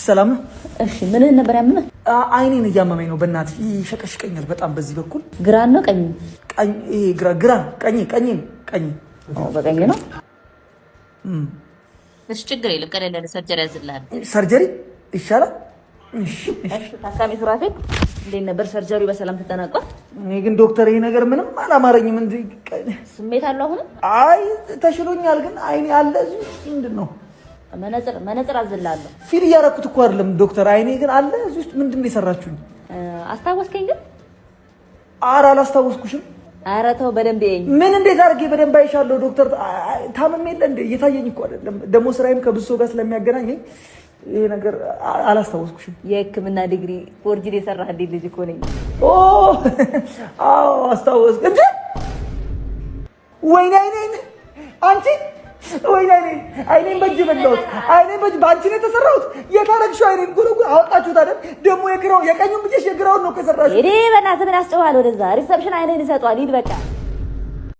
ሰላም ነው? እሺ ምን ነበር ያመመህ? አይኔን እያመመኝ ነው በእናትህ ይሸቀሽቀኛል በጣም በዚህ በኩል ግራን ነው ቀኝ? ቀኝ ይሄ ግራ ቀኝ በቀኝ ነው። እሺ ችግር የለም ቀለል ያለ ሰርጀሪ ያዝልሃል። ሰርጀሪ ይሻላል? እሺ ታካሚ ሱራፌል እንዴት ነበር ሰርጀሪው በሰላም ተጠናቋል? እኔ ግን ዶክተር ይሄ ነገር ምንም አላማረኝም። እንዴ ስሜት አለው አሁን? አይ ተሽሎኛል ግን አይኔ አለ እዚህ ምንድነው? መነጽር አዝላለሁ። ፊል እያደረኩት እኮ አይደለም ዶክተር አይኔ ግን አለ እዚህ ውስጥ ምንድነው የሰራችሁኝ? አስታወስከኝ ግን? ኧረ አላስታወስኩሽም። ኧረ ተው በደንብ ይኝ። ምን እንዴት አድርጌ በደንብ አይሻለሁ ዶክተር ታመም የለ እንዴ እየታየኝ እኮ አይደለም ደግሞ ስራዬም ከብዙ ሰው ጋር ስለሚያገናኘኝ ይሄ ነገር አላስታወስኩሽም። የህክምና ዲግሪ ፎርጅድ የሰራህልኝ ልጅ እኮ ነኝ። አዎ አስታወስኩ እንዴ ወይኔ አይኔን አንቺ ወይኔ አይኔን በእጅ በላሁት። አይኔን በእጅ በአንቺ ነው የተሰራሁት። የታረግሽው አይኔን ጉልጉ አወጣችሁት አይደል? ደግሞ የቀኙን ብቻሽ የግራውን ነው ከሰራሽው። እኔ በእናትህ ምን ያስጨዋል? ወደዛ ሪሰፕሽን አይኔን ይሰጧል። ሂድ በቃ